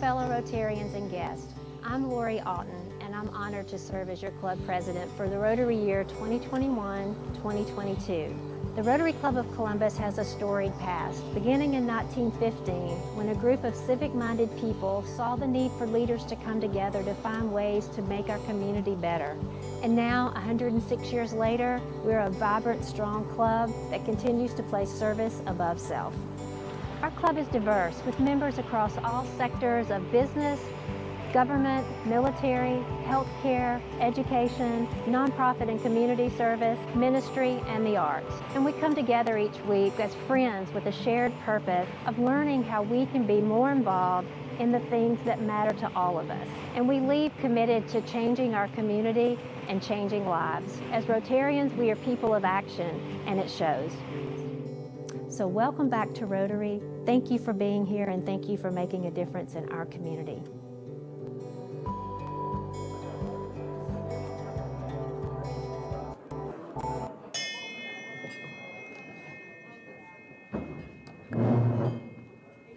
fellow Rotarians and guests. I'm Lori Alton, and I'm honored to serve as your club president for the Rotary year 2021-2022. The Rotary Club of Columbus has a storied past, beginning in 1915, when a group of civic-minded people saw the need for leaders to come together to find ways to make our community better. And now, 106 years later, we're a vibrant, strong club that continues to place service above self. Our club is diverse, with members across all sectors of business, government, military, healthcare, education, nonprofit and community service, ministry, and the arts. And we come together each week as friends with a shared purpose of learning how we can be more involved in the things that matter to all of us. And we leave committed to changing our community and changing lives. As Rotarians, we are people of action, and it shows. So welcome back to Rotary. Thank you for being here, and thank you for making a difference in our community.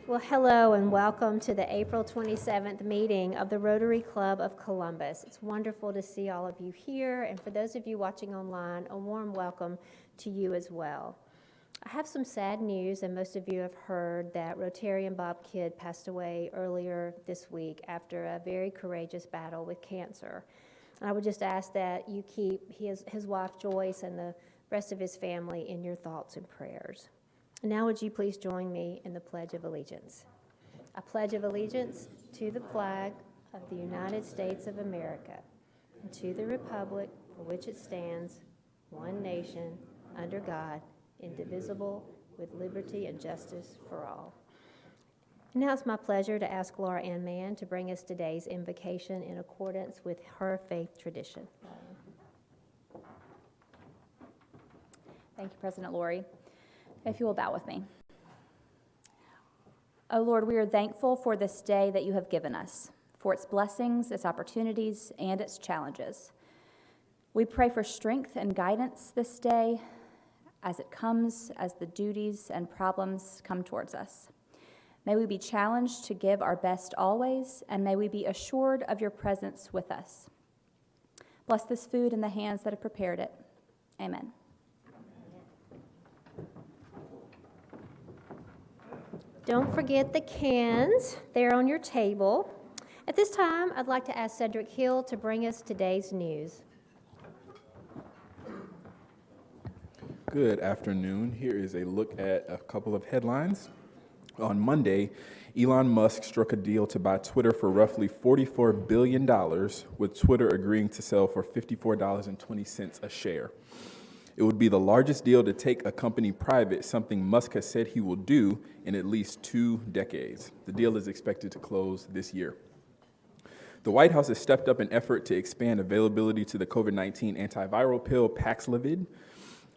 Well, hello and welcome to the April 27th meeting of the Rotary Club of Columbus. It's wonderful to see all of you here, and for those of you watching online, a warm welcome to you as well. I have some sad news, and most of you have heard that Rotarian Bob Kidd passed away earlier this week after a very courageous battle with cancer. And I would just ask that you keep his wife Joyce and the rest of his family in your thoughts and prayers. Now would you please join me in the Pledge of Allegiance. I pledge of allegiance to the flag of the United States of America and to the republic for which it stands, one nation, under God, indivisible, with liberty and justice for all. And now it's my pleasure to ask Laura Ann Mann to bring us today's invocation in accordance with her faith tradition. Thank you, President Lori. If you will bow with me. Oh Lord, we are thankful for this day that you have given us, for its blessings, its opportunities, and its challenges. We pray for strength and guidance this day as it comes, as the duties and problems come towards us. May we be challenged to give our best always, and may we be assured of your presence with us. Bless this food in the hands that have prepared it. Amen. Don't forget the cans. They're on your table. At this time, I'd like to ask Cedric Hill to bring us today's news. Good afternoon. Here is a look at a couple of headlines. On Monday, Elon Musk struck a deal to buy Twitter for roughly $44 billion, with Twitter agreeing to sell for $54.20 a share. It would be the largest deal to take a company private, something Musk has said he will do in at least 2 decades. The deal is expected to close this year. The White House has stepped up an effort to expand availability to the COVID-19 antiviral pill Paxlovid.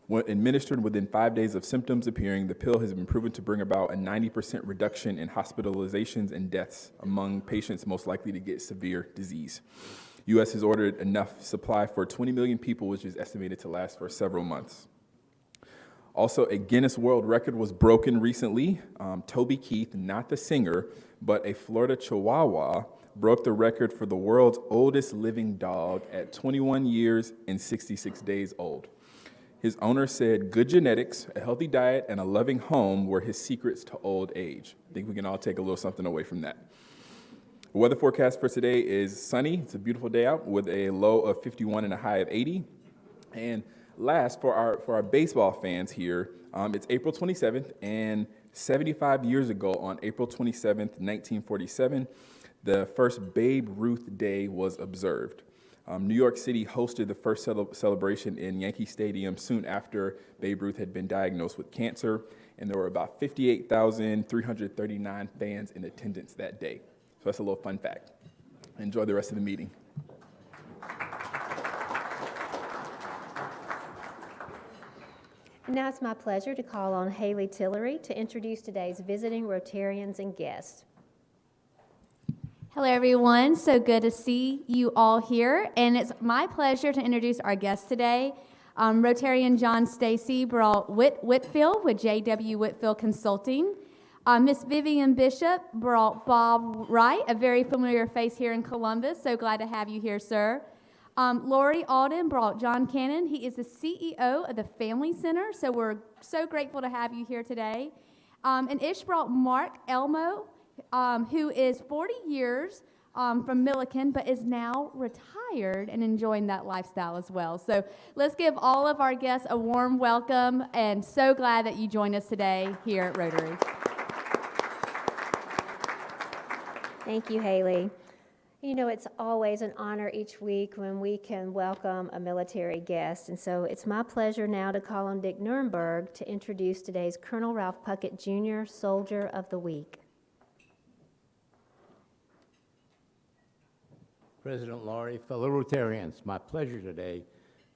When administered within 5 days of symptoms appearing, the pill has been proven to bring about a 90% reduction in hospitalizations and deaths among patients most likely to get severe disease. U.S. has ordered enough supply for 20 million people, which is estimated to last for several months. Also, a Guinness World Record was broken recently. Toby Keith, not the singer, but a Florida Chihuahua, broke the record for the world's oldest living dog at 21 years and 66 days old. His owner said good genetics, a healthy diet, and a loving home were his secrets to old age. I think we can all take a little something away from that. The weather forecast for today is sunny. It's a beautiful day out with a low of 51 and a high of 80. And last, for our baseball fans here, it's April 27th, and 75 years ago on April 27th, 1947, the first Babe Ruth Day was observed. New York City hosted the first celebration in Yankee Stadium soon after Babe Ruth had been diagnosed with cancer, and there were about 58,339 fans in attendance that day. So that's a little fun fact. Enjoy the rest of the meeting. And now it's my pleasure to call on Haley Tillery to introduce today's visiting Rotarians and guests. Hello, everyone. So good to see you all here. And it's my pleasure to introduce our guest today. Rotarian John Stacy brought Whitfield with J.W. Whitfield Consulting. Miss Vivian Bishop brought Bob Wright, a very familiar face here in Columbus. So glad to have you here, sir. Lori Alden brought John Cannon. He is the CEO of the Family Center, so we're so grateful to have you here today. And Ish brought Mark Elmo, who is 40 years from Milliken, but is now retired and enjoying that lifestyle as well. So let's give all of our guests a warm welcome, and so glad that you joined us today here at Rotary. Thank you, Haley. You know, it's always an honor each week when we can welcome a military guest, and so it's my pleasure now to call on Dick Nurnberg to introduce today's Colonel Ralph Pucket, Jr. Soldier of the Week. President Laurie, fellow Rotarians, my pleasure today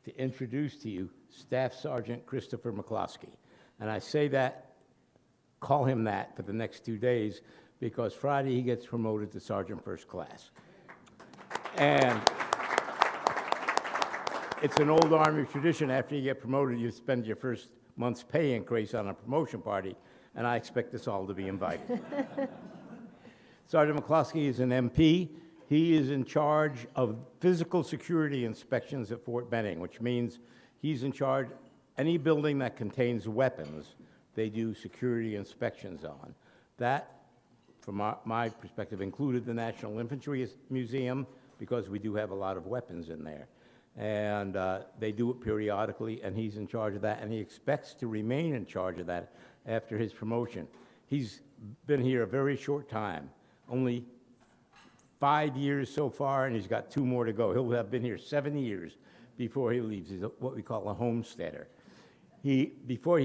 to introduce to you Staff Sergeant Christopher McCloskey. And I say that, call him that for the next 2 days, because Friday he gets promoted to Sergeant First Class. And it's an old Army tradition, after you get promoted, you spend your first month's pay increase on a promotion party, and I expect us all to be invited. Sergeant McCloskey is an MP. He is in charge of physical security inspections at Fort Benning, which means he's in charge any building that contains weapons, they do security inspections on. That, from my perspective, included the National Infantry Museum, because we do have a lot of weapons in there. And they do it periodically, and he's in charge of that, and he expects to remain in charge of that after his promotion. He's been here a very short time, only 5 years so far, and he's got 2 more to go. He'll have been here 7 years before he leaves. He's what we call a homesteader. Before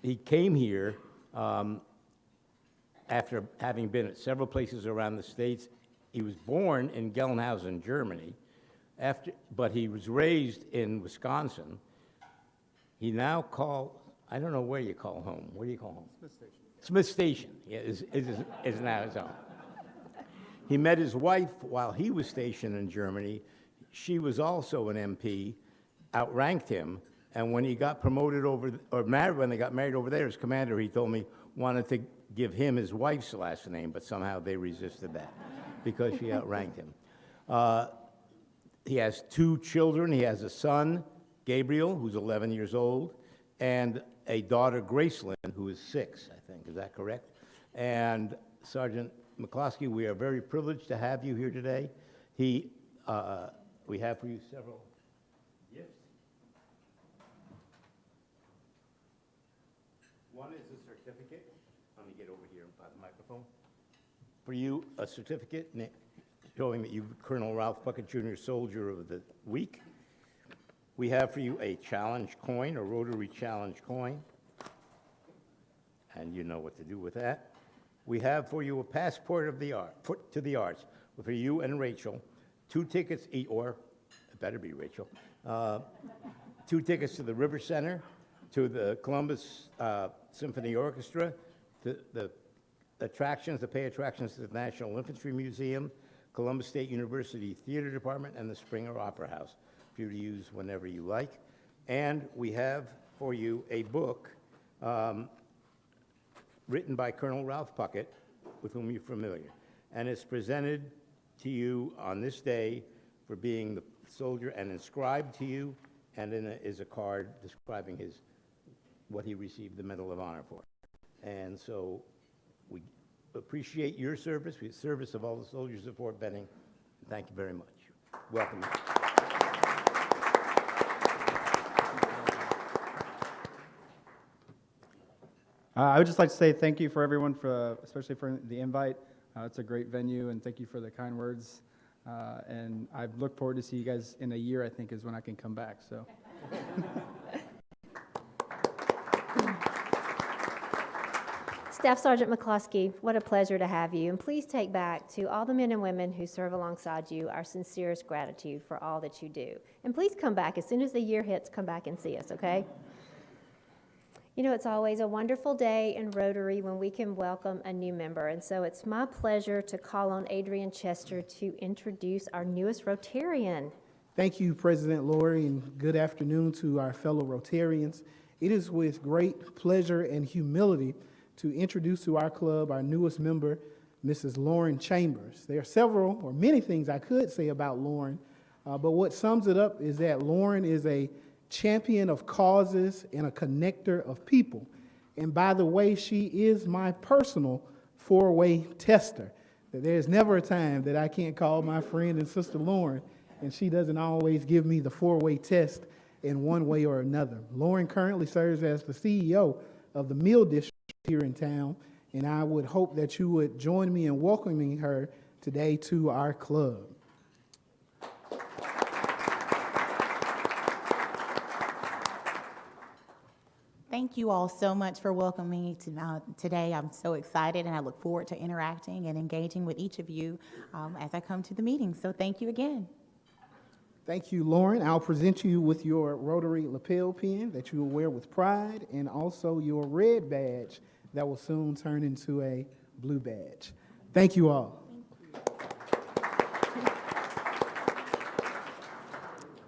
he came here, after having been at several places around the States, he was born in Gelnhausen, Germany, but he was raised in Wisconsin. He now I don't know where you call home. Where do you call home? Smith Station. Smith Station, yeah, is now his home. He met his wife while he was stationed in Germany. She was also an MP, outranked him, and when he got promoted when they got married over there, his commander, he told me, wanted to give him his wife's last name, but somehow they resisted that because she outranked him. He has 2 children. He has a son, Gabriel, who's 11 years old, and a daughter, Gracelyn, who is 6, I think. Is that correct? And Sergeant McCloskey, we are very privileged to have you here today. We have for you several gifts. One is a certificate. Let me get over here by the microphone. For you, a certificate showing that you're Colonel Ralph Pucket, Jr. Soldier of the Week. We have for you a challenge coin, a Rotary challenge coin, and you know what to do with that. We have for you a passport to the arts for you and Rachel, 2 tickets, or it better be Rachel, 2 tickets to the River Center, to the Columbus Symphony Orchestra, to the pay attractions to the National Infantry Museum, Columbus State University Theater Department, and the Springer Opera House, for you to use whenever you like. And we have for you a book written by Colonel Ralph Pucket, with whom you're familiar, and it's presented to you on this day for being the soldier, and inscribed to you, and is a card describing what he received the Medal of Honor for. And so we appreciate your service, the service of all the soldiers of Fort Benning. Thank you very much. Welcome. I would just like to say thank you for everyone, especially for the invite. It's a great venue, and thank you for the kind words. And I look forward to see you guys in a year, I think, is when I can come back. So. Staff Sergeant McCloskey, what a pleasure to have you. And please take back to all the men and women who serve alongside you our sincerest gratitude for all that you do. And please come back. As soon as the year hits, come back and see us, okay? You know, it's always a wonderful day in Rotary when we can welcome a new member. And so it's my pleasure to call on Adrian Chester to introduce our newest Rotarian. Thank you, President Laurie, and good afternoon to our fellow Rotarians. It is with great pleasure and humility to introduce to our club our newest member, Mrs. Lauren Chambers. There are several or many things I could say about Lauren, but what sums it up is that Lauren is a champion of causes and a connector of people. And by the way, she is my personal four-way tester. There's never a time that I can't call my friend and sister Lauren, and she doesn't always give me the four-way test in one way or another. Lauren currently serves as the CEO of the Mill District here in town, and I would hope that you would join me in welcoming her today to our club. Thank you all so much for welcoming me today. I'm so excited, and I look forward to interacting and engaging with each of you as I come to the meeting. So thank you again. Thank you, Lauren. I'll present you with your Rotary Lapel Pen that you will wear with pride, and also your red badge that will soon turn into a blue badge. Thank you all.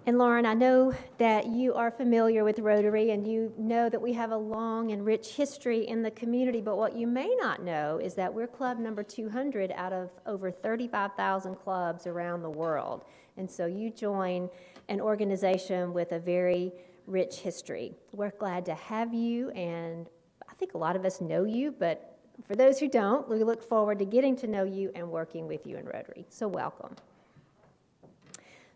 And Lauren, I know that you are familiar with Rotary and you know that we have a long and rich history in the community, but what you may not know is that we're club number 200 out of over 35,000 clubs around the world. And so you join an organization with a very rich history. We're glad to have you, and I think a lot of us know you, but for those who don't, we look forward to getting to know you and working with you in Rotary. So welcome.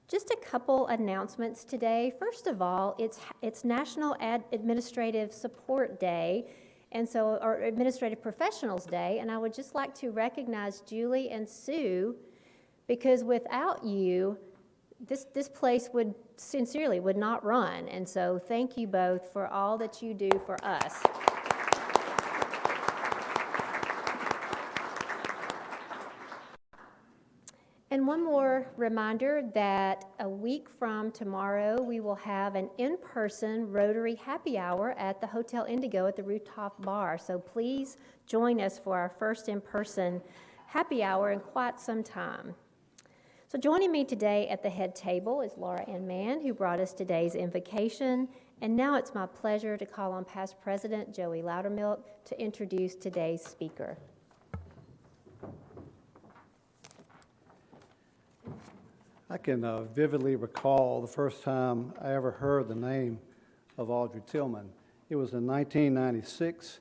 Just a couple announcements today. First of all, it's National Administrative Support Day, and so, or Administrative Professionals Day, and I would just like to recognize Julie and Sue, because without you, this place would not run, and so thank you both for all that you do for us. And one more reminder that a week from tomorrow, we will have an in-person Rotary happy hour at the Hotel Indigo at the rooftop bar. So please join us for our first in-person happy hour in quite some time. So joining me today at the head table is Ann Mann, who brought us today's invocation. And now it's my pleasure to call on past President Joey Loudermilk to introduce today's speaker. I can vividly recall the first time I ever heard the name of Audrey Tillman. It was in 1996.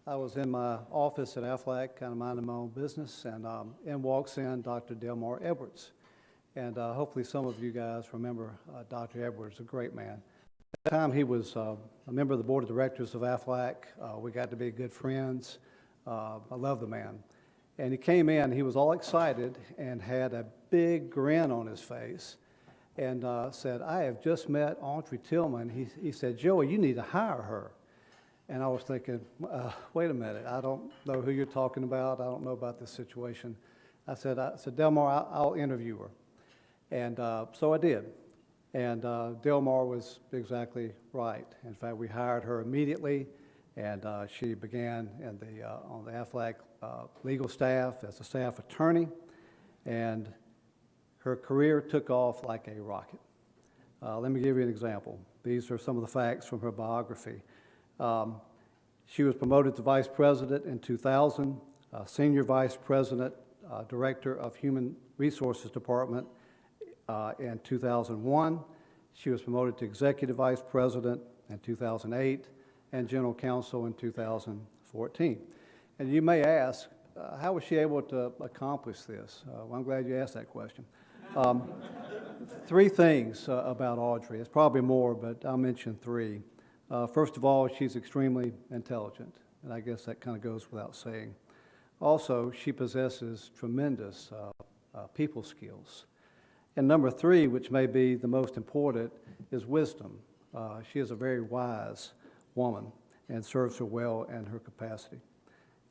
I was in my office at Aflac, kind of minding my own business, and in walks in Dr. Delmar Edwards. And hopefully some of you guys remember Dr. Edwards, a great man. At the time, he was a member of the board of directors of Aflac. We got to be good friends. I love the man. And he came in, he was all excited and had a big grin on his face and said, "I have just met Audrey Tillman." He said, "Joey, you need to hire her." And I was thinking, wait a minute, I don't know who you're talking about. I don't know about this situation. I said, Delmar, I'll interview her. And so I did. And Delmar was exactly right. In fact, we hired her immediately, and she began on the Aflac legal staff as a staff attorney, and her career took off like a rocket. Let me give you an example. These are some of the facts from her biography. She was promoted to vice president in 2000, senior vice president, director of Human Resources Department in 2001. She was promoted to executive vice president in 2008 and general counsel in 2014. And you may ask, how was she able to accomplish this? Well, I'm glad you asked that question. Three things about Audrey. It's probably more, but I'll mention three. First of all, she's extremely intelligent, and I guess that kind of goes without saying. Also, she possesses tremendous people skills. And number three, which may be the most important, is wisdom. She is a very wise woman and serves her well in her capacity.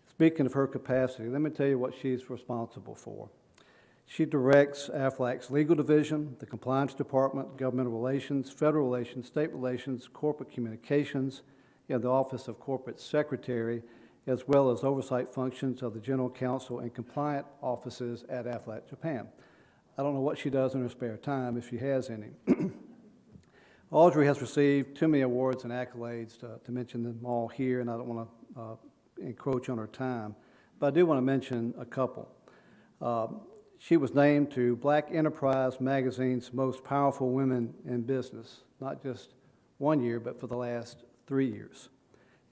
Speaking of her capacity, let me tell you what she's responsible for. She directs Aflac's legal division, the compliance department, governmental relations, federal relations, state relations, corporate communications, and the Office of Corporate Secretary, as well as oversight functions of the general counsel and compliant offices at Aflac Japan. I don't know what she does in her spare time, if she has any. Audrey has received too many awards and accolades to mention them all here, and I don't want to encroach on her time, but I do want to mention a couple. She was named to Black Enterprise Magazine's Most Powerful Women in Business, not just 1 year, but for the last 3 years.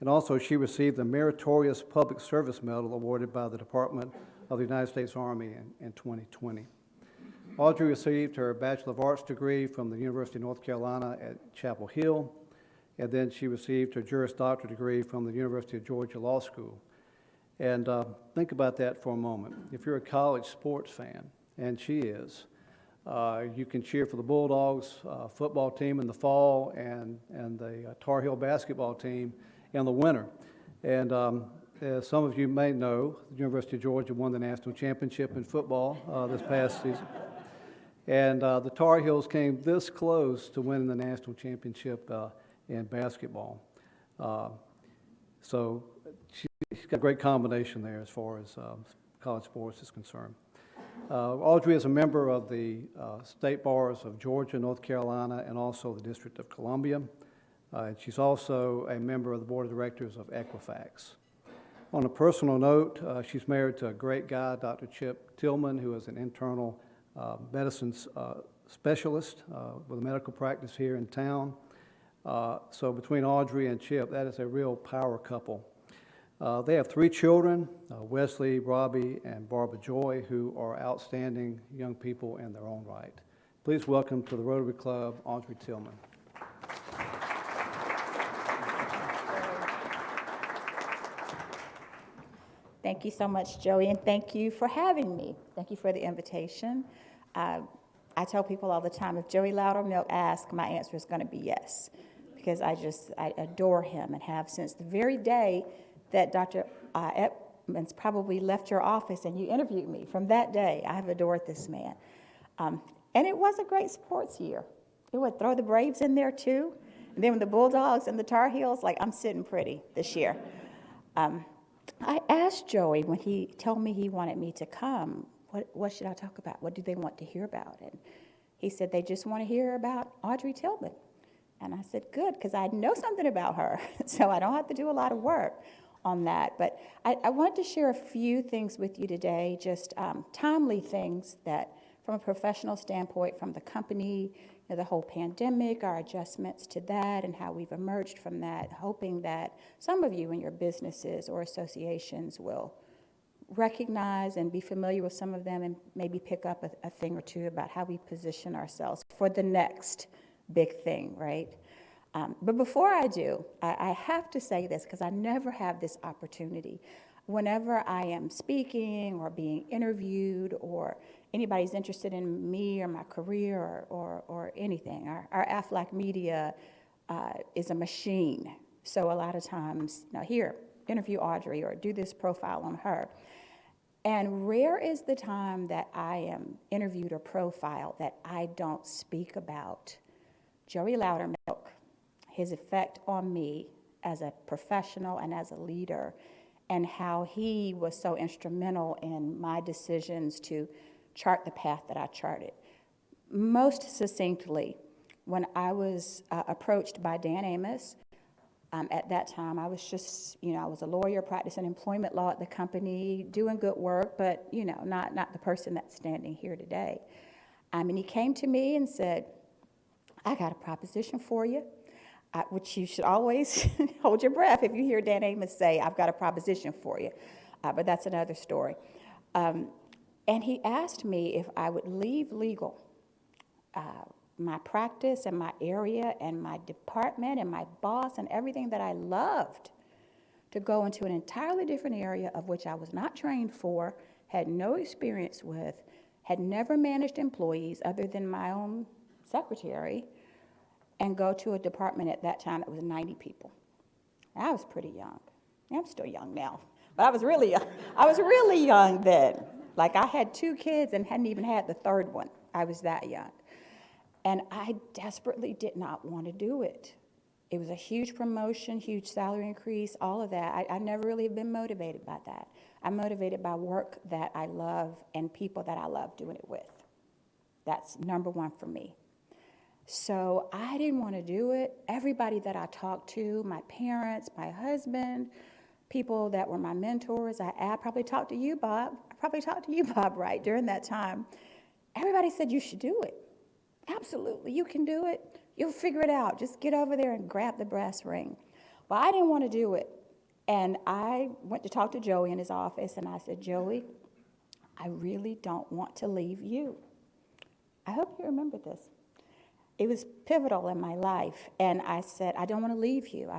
And also, she received the Meritorious Public Service Medal awarded by the Department of the United States Army in 2020. Audrey received her Bachelor of Arts degree from the University of North Carolina at Chapel Hill, and then she received her Juris Doctor degree from the University of Georgia Law School. And think about that for a moment. If you're a college sports fan, and she is, you can cheer for the Bulldogs football team in the fall and the Tar Heel basketball team in the winter. And as some of you may know, the University of Georgia won the national championship in football this past season. And the Tar Heels came this close to winning the national championship in basketball. So she's got a great combination there as far as college sports is concerned. Audrey is a member of the state bars of Georgia, North Carolina, and also the District of Columbia. And she's also a member of the board of directors of Equifax. On a personal note, she's married to a great guy, Dr. Chip Tillman, who is an internal medicine specialist with a medical practice here in town. So between Audrey and Chip, that is a real power couple. They have 3 children, Wesley, Robbie, and Barbara Joy, who are outstanding young people in their own right. Please welcome to the Rotary Club, Audrey Tillman. Thank you so much, Joey, and thank you for having me. Thank you for the invitation. I tell people all the time, if Joey Loudermilk asks, my answer is going to be yes, because I adore him and have since the very day that Dr. Edmonds probably left your office and you interviewed me. From that day, I have adored this man. And it was a great sports year. It would throw the Braves in there too. And then with the Bulldogs and the Tar Heels, like I'm sitting pretty this year. I asked Joey when he told me he wanted me to come, what should I talk about? What do they want to hear about? And he said, they just want to hear about Audrey Tillman. And I said, good, because I know something about her, so I don't have to do a lot of work on that. But I wanted to share a few things with you today, just timely things that, from a professional standpoint, from the company, the whole pandemic, our adjustments to that, and how we've emerged from that, hoping that some of you in your businesses or associations will recognize and be familiar with some of them and maybe pick up a thing or two about how we position ourselves for the next big thing, right? But before I do, I have to say this because I never have this opportunity. Whenever I am speaking or being interviewed or anybody's interested in me or my career or anything, our Aflac media is a machine. So a lot of times, here, interview Audrey or do this profile on her. And rare is the time that I am interviewed or profiled that I don't speak about Joey Loudermilk, his effect on me as a professional and as a leader, and how he was so instrumental in my decisions to chart the path that I charted. Most succinctly, when I was approached by Dan Amos, at that time, I was just, I was a lawyer practicing employment law at the company, doing good work, but, not the person that's standing here today. And he came to me and said, I got a proposition for you, which you should always hold your breath if you hear Dan Amos say, I've got a proposition for you. But that's another story. And he asked me if I would leave legal, my practice and my area and my department and my boss and everything that I loved, to go into an entirely different area of which I was not trained for, had no experience with, had never managed employees other than my own secretary, and go to a department at that time that was 90 people. I was pretty young. I'm still young now, but I was really young. I was really young then. Like I had 2 kids and hadn't even had the 3rd one. I was that young. And I desperately did not want to do it. It was a huge promotion, huge salary increase, all of that. I never really have been motivated by that. I'm motivated by work that I love and people that I love doing it with. That's number one for me. So I didn't want to do it. Everybody that I talked to, my parents, my husband, people that were my mentors. I probably talked to you, Bob. I probably talked to you, Bob, right, during that time. Everybody said, you should do it. Absolutely, you can do it. You'll figure it out. Just get over there and grab the brass ring. Well, I didn't want to do it. And I went to talk to Joey in his office, and I said, Joey, I really don't want to leave you. I hope you remember this. It was pivotal in my life, and I said, I don't want to leave you.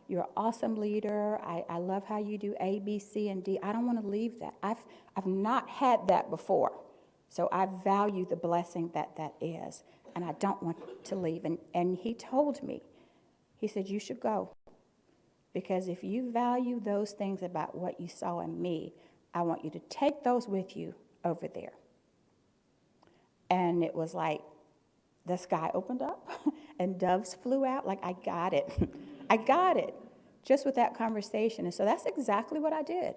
You're an awesome leader. I love how you do A, B, C, and D. I don't want to leave that. I've not had that before, so I value the blessing that is, and I don't want to leave. And he told me, he said, you should go, because if you value those things about what you saw in me, I want you to take those with you over there. And it was like the sky opened up and doves flew out. Like, I got it. I got it just with that conversation. And so that's exactly what I did.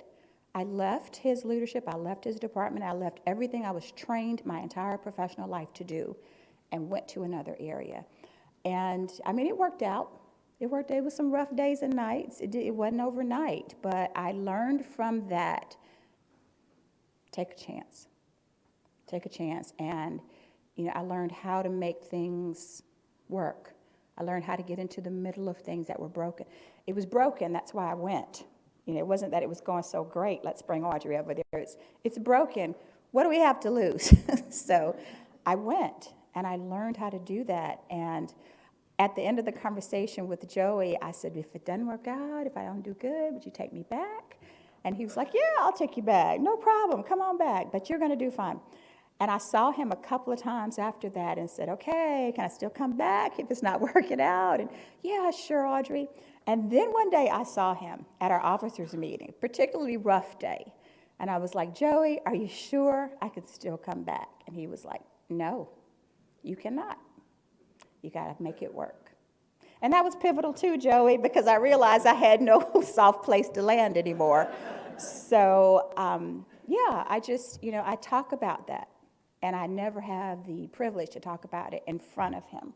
I left his leadership. I left his department. I left everything I was trained my entire professional life to do and went to another area. And, I mean, it worked out. It worked. It was some rough days and nights. It wasn't overnight. But I learned from that, take a chance. Take a chance. And, you know, I learned how to make things work. I learned how to get into the middle of things that were broken. It was broken, that's why I went. You know, it wasn't that it was going so great, let's bring Audrey over there. It's broken. What do we have to lose? So I went, and I learned how to do that. And at the end of the conversation with Joey, I said, if it doesn't work out, if I don't do good, would you take me back? And he was like, yeah, I'll take you back. No problem. Come on back. But you're going to do fine. And I saw him a couple of times after that and said, okay, can I still come back if it's not working out? And yeah, sure, Audrey. And then one day I saw him at our officers' meeting, particularly rough day. And I was like, Joey, are you sure I could still come back? And he was like, no, you cannot. You got to make it work. And that was pivotal too, Joey, because I realized I had no soft place to land anymore. So, yeah, I talk about that. And I never have the privilege to talk about it in front of him.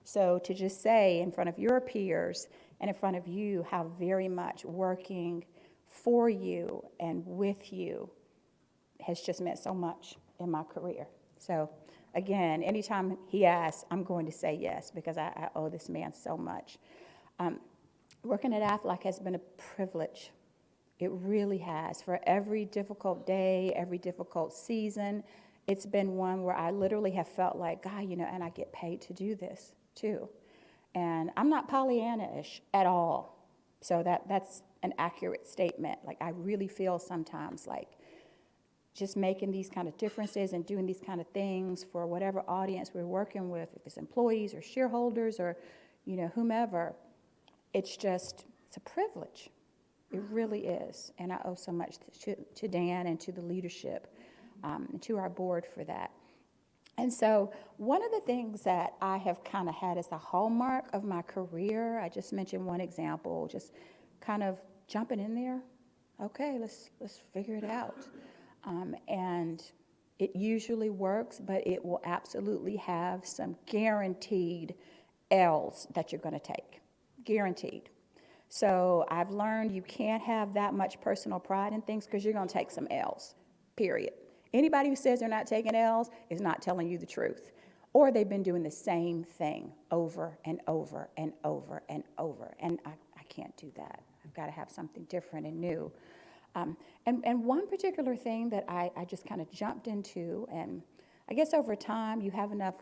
So to just say in front of your peers and in front of you how very much working for you and with you has just meant so much in my career. So again, anytime he asks, I'm going to say yes, because I owe this man so much. Working at Aflac has been a privilege. It really has. For every difficult day, every difficult season, it's been one where I literally have felt like, God, and I get paid to do this too. And I'm not Pollyanna-ish at all. So that's an accurate statement. Like, I really feel sometimes like just making these kind of differences and doing these kind of things for whatever audience we're working with, if it's employees or shareholders or, whomever, it's a privilege. It really is. And I owe so much to Dan and to the leadership. And to our board for that. And so one of the things that I have kind of had as a hallmark of my career, I just mentioned one example, just kind of jumping in there. Okay, let's figure it out. And it usually works, but it will absolutely have some guaranteed L's that you're going to take. Guaranteed. So I've learned you can't have that much personal pride in things because you're going to take some L's, period. Anybody who says they're not taking L's is not telling you the truth. Or they've been doing the same thing over and over and over and over. And I can't do that. I've got to have something different and new. And one particular thing that I just kind of jumped into, and I guess over time you have enough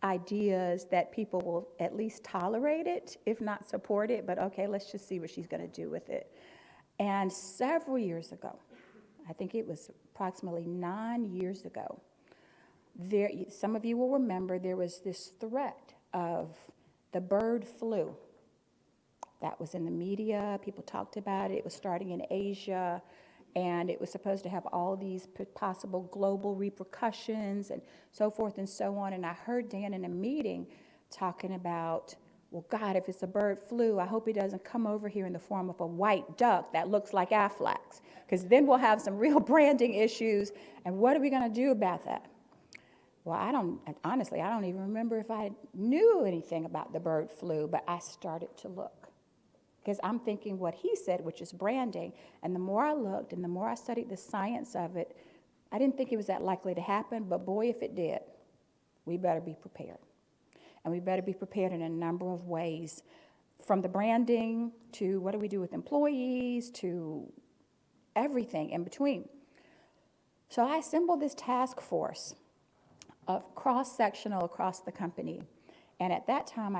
ideas that people will at least tolerate it, if not support it. But okay, let's just see what she's going to do with it. And several years ago, I think it was approximately 9 years ago, some of you will remember there was this threat of the bird flu. That was in the media. People talked about it. It was starting in Asia, and it was supposed to have all these possible global repercussions and so forth and so on. And I heard Dan in a meeting talking about, well, God, if it's a bird flu, I hope it doesn't come over here in the form of a white duck that looks like Aflac's, because then we'll have some real branding issues, and what are we going to do about that? Well, honestly, I don't even remember if I knew anything about the bird flu, but I started to look, because I'm thinking what he said, which is branding. And the more I looked and the more I studied the science of it, I didn't think it was that likely to happen, but boy, if it did, we better be prepared. And we better be prepared in a number of ways, from the branding to what do we do with employees to everything in between. So I assembled this task force of cross-sectional across the company. And at that time,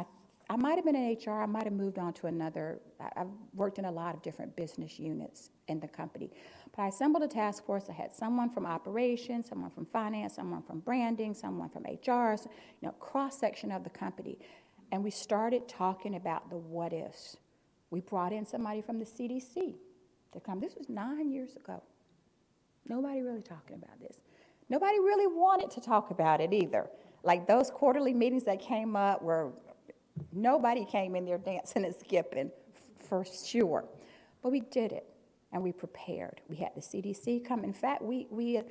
I might have been in HR, I might have moved on to another. I've worked in a lot of different business units in the company. But I assembled a task force. I had someone from operations, someone from finance, someone from branding, someone from HR, cross-section of the company. And we started talking about the what ifs. We brought in somebody from the CDC to come. This was 9 years ago. Nobody really talking about this. Nobody really wanted to talk about it either. Like those quarterly meetings that came up where nobody came in there dancing and skipping, for sure. But we did it, and we prepared. We had the CDC come. In fact, we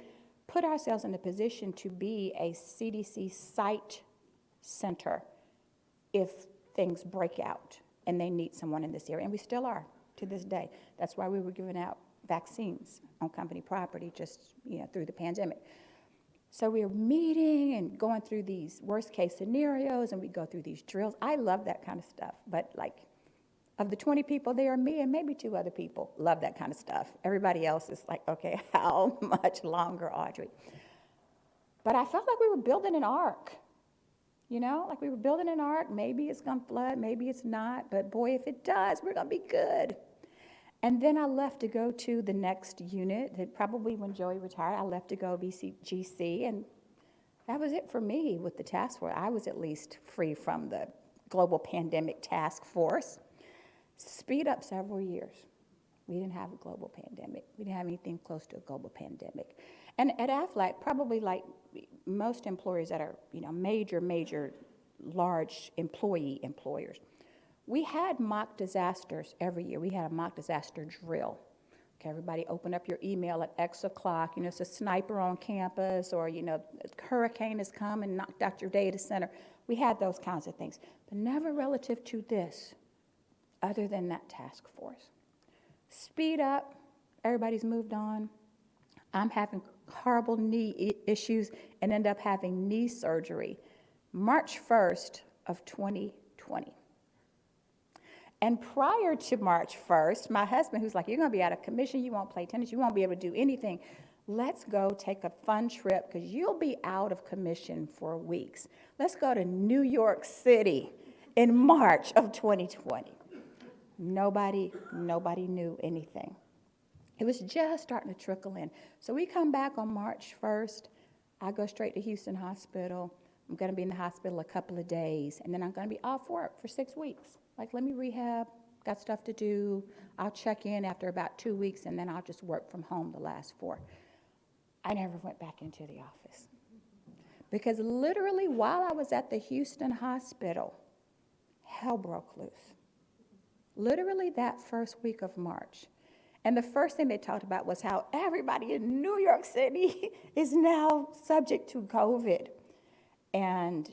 put ourselves in a position to be a CDC site center if things break out and they need someone in this area. And we still are to this day. That's why we were giving out vaccines on company property just through the pandemic. So we were meeting and going through these worst case scenarios, and we go through these drills. I love that kind of stuff. But of the 20 people there, me and maybe 2 other people love that kind of stuff. Everybody else is like, okay, how much longer, Audrey? But I felt like we were building an ark. Like we were building an ark. Maybe it's going to flood, maybe it's not. But boy, if it does, we're going to be good. And then I left to go to the next unit. Probably when Joey retired, I left to go BCGC, and that was it for me with the task force. I was at least free from the global pandemic task force. Speed up several years. We didn't have a global pandemic. We didn't have anything close to a global pandemic. And at Aflac, probably like most employers that are major, large employers, we had mock disasters every year. We had a mock disaster drill. Okay, everybody open up your email at X o'clock. It's a sniper on campus, or, a hurricane has come and knocked out your data center. We had those kinds of things, but never relative to this, other than that task force. Speed up, everybody's moved on. I'm having horrible knee issues and end up having knee surgery March 1st of 2020. And prior to March 1st, my husband, who's like, you're going to be out of commission, you won't play tennis, you won't be able to do anything. Let's go take a fun trip because you'll be out of commission for weeks. Let's go to New York City in March of 2020. Nobody knew anything. It was just starting to trickle in. So we come back on March 1st. I go straight to Houston Hospital. I'm going to be in the hospital a couple of days, and then I'm going to be off work for 6 weeks. Like, let me rehab, got stuff to do. I'll check in after about 2 weeks, and then I'll just work from home the last 4. I never went back into the office. Because literally while I was at the Houston Hospital, hell broke loose. Literally that first week of March. And the first thing they talked about was how everybody in New York City is now subject to COVID. And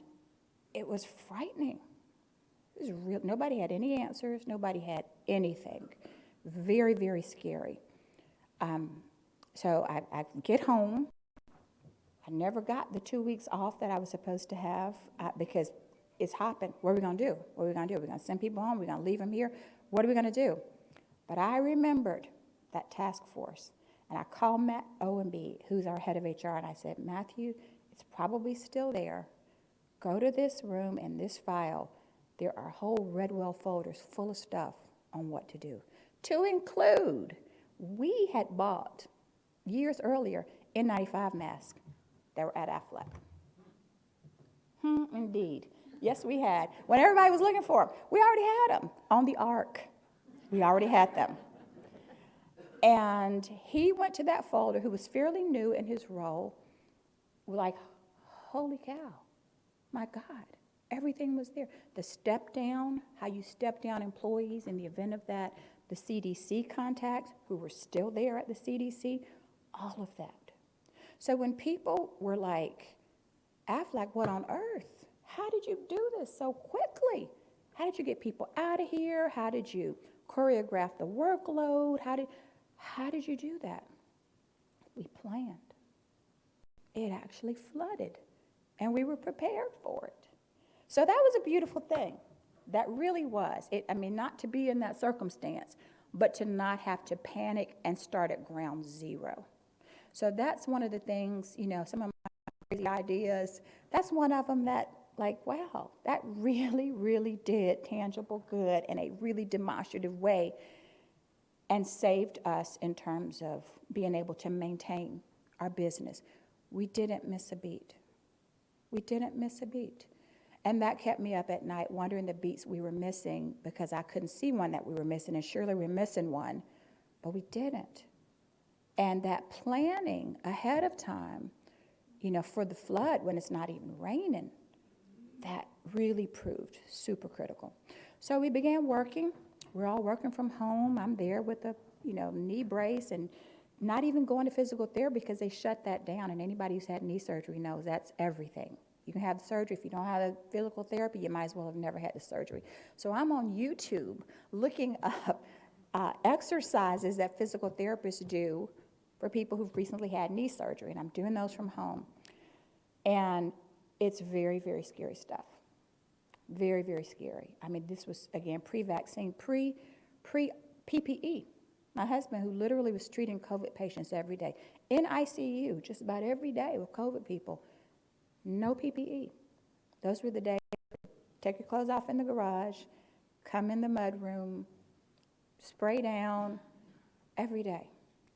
it was frightening. It was real. Nobody had any answers. Nobody had anything. Very, very scary. So I get home. I never got the 2 weeks off that I was supposed to have because it's hopping. What are we going to do? What are we going to do? We're going to send people home? We're going to leave them here? What are we going to do? But I remembered that task force. And I called Matt Owenby, who's our head of HR, and I said, Matthew, it's probably still there. Go to this room and this file. There are whole Redwell folders full of stuff on what to do. To include, we had bought, years earlier, N95 masks that were at Aflac. Indeed. Yes, we had. When everybody was looking for them, we already had them on the ark. We already had them. And he went to that folder, who was fairly new in his role. We're like, holy cow, my God, everything was there. The step down, how you step down employees in the event of that, the CDC contacts who were still there at the CDC, all of that. So when people were like, Aflac, what on earth? How did you do this so quickly? How did you get people out of here? How did you choreograph the workload? How did you do that? We planned. It actually flooded, and we were prepared for it. So that was a beautiful thing. That really was. Not to be in that circumstance, but to not have to panic and start at ground zero. So that's one of the things, some of my crazy ideas, that's one of them that, wow, that really, really did tangible good in a really demonstrative way and saved us in terms of being able to maintain our business. We didn't miss a beat. We didn't miss a beat. And that kept me up at night wondering the beats we were missing because I couldn't see one that we were missing, and surely we're missing one, but we didn't. And that planning ahead of time, for the flood when it's not even raining, that really proved super critical. So we began working. We're all working from home. I'm there with a, knee brace and not even going to physical therapy because they shut that down. And anybody who's had knee surgery knows that's everything. You can have the surgery. If you don't have the physical therapy, you might as well have never had the surgery. So I'm on YouTube looking up exercises that physical therapists do for people who've recently had knee surgery, and I'm doing those from home. And it's very, very scary stuff. Very, very scary. This was, again, pre-vaccine, pre-PPE. My husband, who literally was treating COVID patients every day, in ICU, just about every day with COVID people, no PPE. Those were the days. Take your clothes off in the garage, come in the mudroom, spray down every day,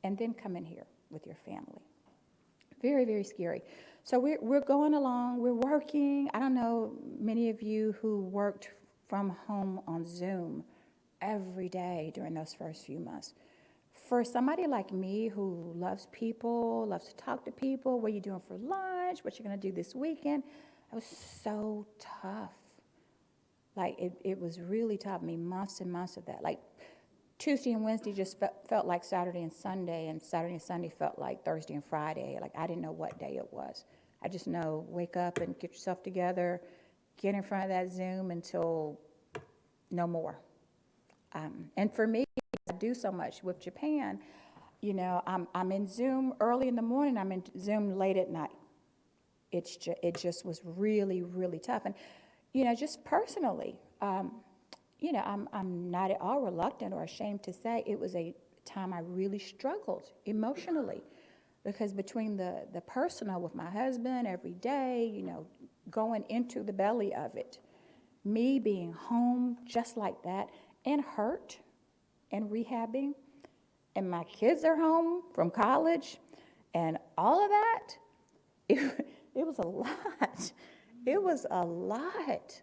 and then come in here with your family. Very, very scary. So we're going along, we're working. I don't know many of you who worked from home on Zoom every day during those first few months. For somebody like me who loves people, loves to talk to people, what are you doing for lunch, what you're going to do this weekend, it was so tough. It was really tough. Months and months of that. Tuesday and Wednesday just felt like Saturday and Sunday, and Saturday and Sunday felt like Thursday and Friday. I didn't know what day it was. I just know, wake up and get yourself together, get in front of that Zoom until no more. And for me, I do so much with Japan. I'm in Zoom early in the morning. I'm in Zoom late at night. It just was really, really tough. And, just personally, I'm not at all reluctant or ashamed to say it was a time I really struggled emotionally, because between the personal with my husband every day, going into the belly of it, me being home just like that and hurt and rehabbing, and my kids are home from college and all of that, it was a lot. It was a lot.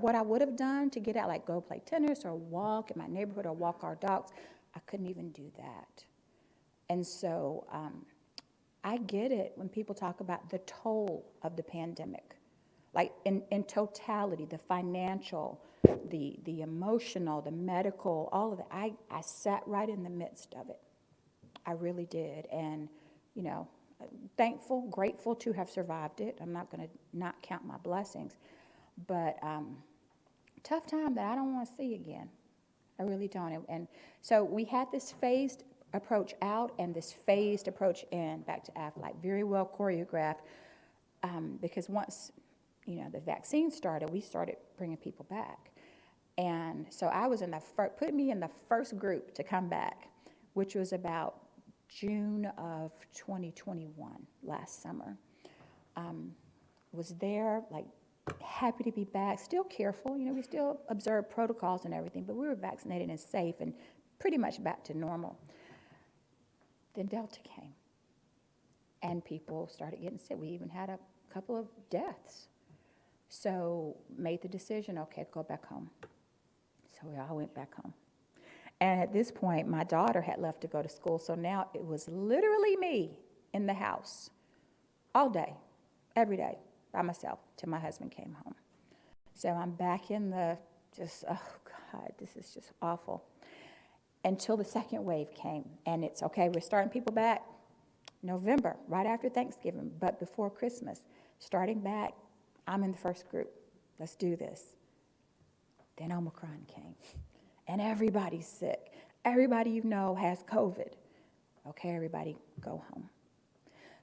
What I would have done to get out, go play tennis or walk in my neighborhood or walk our dogs, I couldn't even do that. And so I get it when people talk about the toll of the pandemic, in totality, the financial, the emotional, the medical, all of that. I sat right in the midst of it. I really did. And, thankful, grateful to have survived it. I'm not going to not count my blessings. But tough time that I don't want to see again. I really don't. And so we had this phased approach out and this phased approach in, back to Aflac, very well choreographed, because once, the vaccine started, we started bringing people back. And so I was put me in the first group to come back, which was about June of 2021, last summer. Was there, happy to be back, still careful. We still observe protocols and everything, but we were vaccinated and safe and pretty much back to normal. Then Delta came, and people started getting sick. We even had a couple of deaths. So made the decision, okay, go back home. So we all went back home. And at this point, my daughter had left to go to school, so now it was literally me in the house all day, every day, by myself, till my husband came home. So I'm back in oh God, this is just awful. Until the second wave came, and it's okay, we're starting people back November, right after Thanksgiving, but before Christmas. Starting back, I'm in the first group. Let's do this. Then Omicron came. and everybody's sick. Everybody you know has COVID. Okay, everybody go home.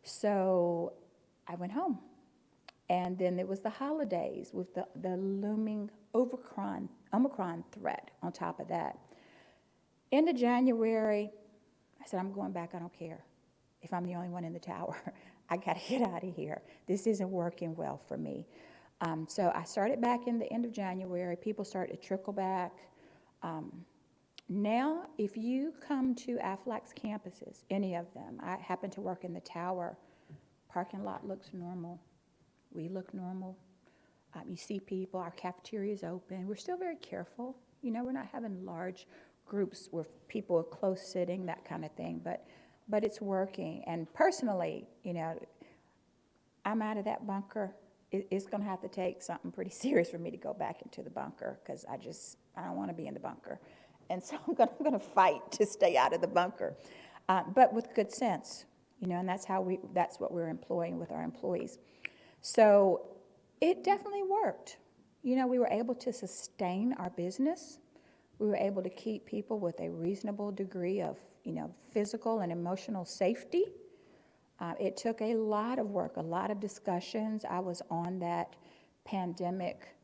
So I went home. And then there was the holidays with the looming Omicron threat on top of that. End of January, I said, I'm going back, I don't care. If I'm the only one in the tower, I got to get out of here. This isn't working well for me. So I started back in the end of January. People started to trickle back. Now, if you come to Aflac's campuses, any of them, I happen to work in the tower, parking lot looks normal. We look normal. You see people, our cafeteria is open. We're still very careful. You know, we're not having large groups where people are close sitting, that kind of thing, but it's working. And personally, you know, I'm out of that bunker. It's going to have to take something pretty serious for me to go back into the bunker, because I don't want to be in the bunker. And so I'm going to fight to stay out of the bunker, but with good sense, you know, and that's what we're employing with our employees. So it definitely worked. You know, we were able to sustain our business. We were able to keep people with a reasonable degree of, you know, physical and emotional safety. It took a lot of work, a lot of discussions. I was on that pandemic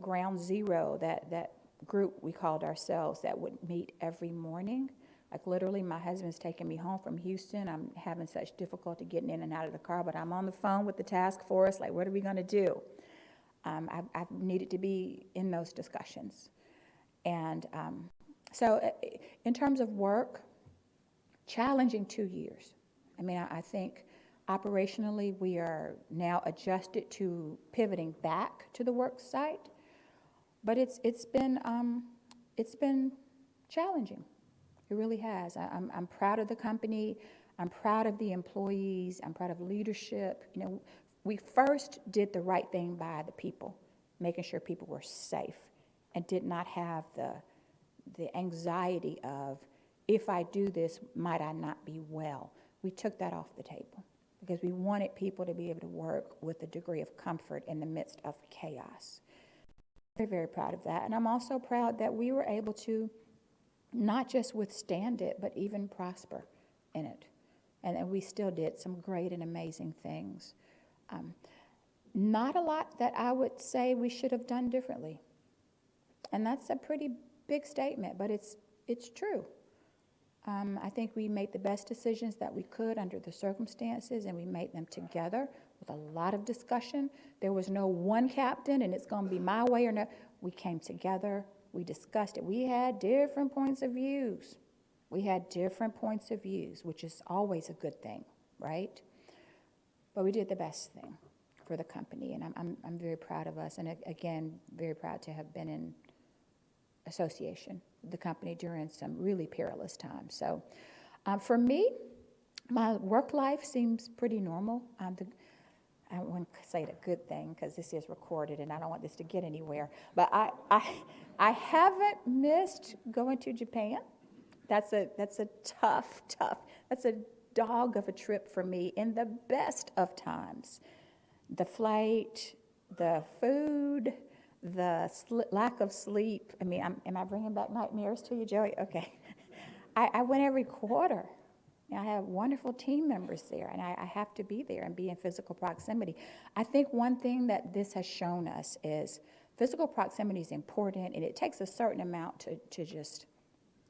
ground zero, that group we called ourselves, that would meet every morning. Like literally, my husband's taking me home from Houston. I'm having such difficulty getting in and out of the car, but I'm on the phone with the task force, like, what are we going to do? I've needed to be in those discussions. And so in terms of work, challenging 2 years. I mean, I think operationally we are now adjusted to pivoting back to the work site, but it's been challenging. It really has. I'm proud of the company. I'm proud of the employees. I'm proud of leadership. You know, we first did the right thing by the people, making sure people were safe and did not have the anxiety of, if I do this, might I not be well? We took that off the table because we wanted people to be able to work with a degree of comfort in the midst of chaos. Very, very proud of that. And I'm also proud that we were able to not just withstand it, but even prosper in it. And we still did some great and amazing things. Not a lot that I would say we should have done differently. And that's a pretty big statement, but it's true. I think we made the best decisions that we could under the circumstances, and we made them together with a lot of discussion. There was no one captain, and it's going to be my way or no. We came together. We discussed it. We had different points of views. Which is always a good thing, right? But we did the best thing for the company, and I'm very proud of us, and again, very proud to have been in association with the company during some really perilous times. So for me, my work life seems pretty normal. I wouldn't say it a good thing because this is recorded and I don't want this to get anywhere. But I haven't missed going to Japan. That's a tough, that's a dog of a trip for me in the best of times. The flight, the food, the lack of sleep. I mean, am I bringing back nightmares to you, Joey? Okay. I went every quarter. I have wonderful team members there, and I have to be there and be in physical proximity. I think one thing that this has shown us is physical proximity is important, and it takes a certain amount to just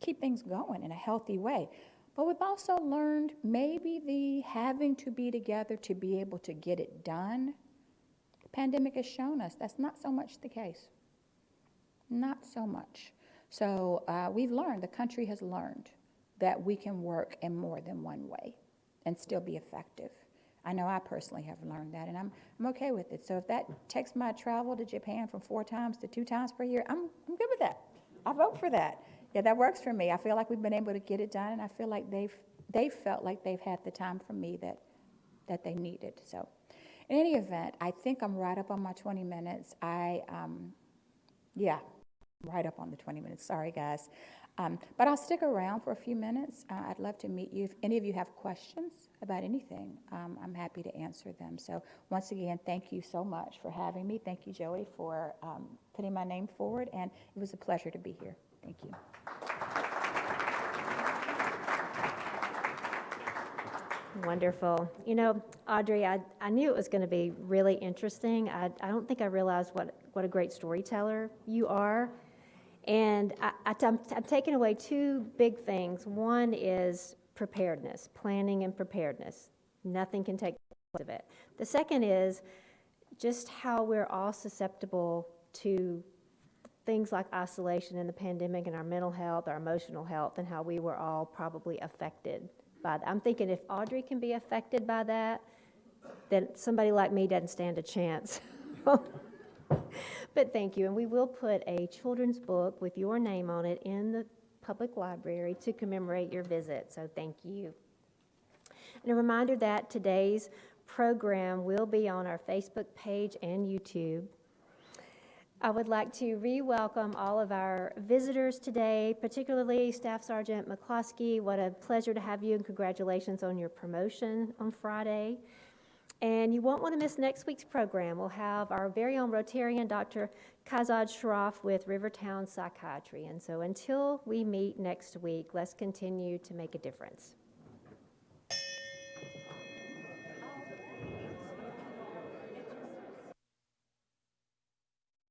keep things going in a healthy way. But we've also learned maybe the having to be together to be able to get it done. The pandemic has shown us that's not so much the case. Not so much. So we've learned, the country has learned, that we can work in more than one way and still be effective. I know I personally have learned that, and I'm okay with it. So if that takes my travel to Japan from 4 times to 2 times per year, I'm good with that. I vote for that. Yeah, that works for me. I feel like we've been able to get it done, and I feel like they've felt like they've had the time from me that they needed. So in any event, I think I'm right up on my 20 minutes. Right up on the 20 minutes. Sorry, guys. But I'll stick around for a few minutes. I'd love to meet you. If any of you have questions about anything, I'm happy to answer them. So once again, thank you so much for having me. Thank you, Joey, for putting my name forward, and it was a pleasure to be here. Thank you. Wonderful. You know, Audrey, I knew it was going to be really interesting. I don't think I realized what a great storyteller you are. And I'm taking away two big things. One is preparedness, planning and preparedness. Nothing can take place of it. The second is just how we're all susceptible to things like isolation in the pandemic and our mental health, our emotional health, and how we were all probably affected by that. I'm thinking if Audrey can be affected by that, then somebody like me doesn't stand a chance. But thank you, and we will put a children's book with your name on it in the public library to commemorate your visit, so thank you. And a reminder that today's program will be on our Facebook page and YouTube. I would like to re-welcome all of our visitors today, particularly Staff Sergeant McCloskey. What a pleasure to have you, and congratulations on your promotion on Friday. And you won't want to miss next week's program. We'll have our very own Rotarian, Dr. Kazad Shroff with Rivertown Psychiatry. And so until we meet next week, let's continue to make a difference.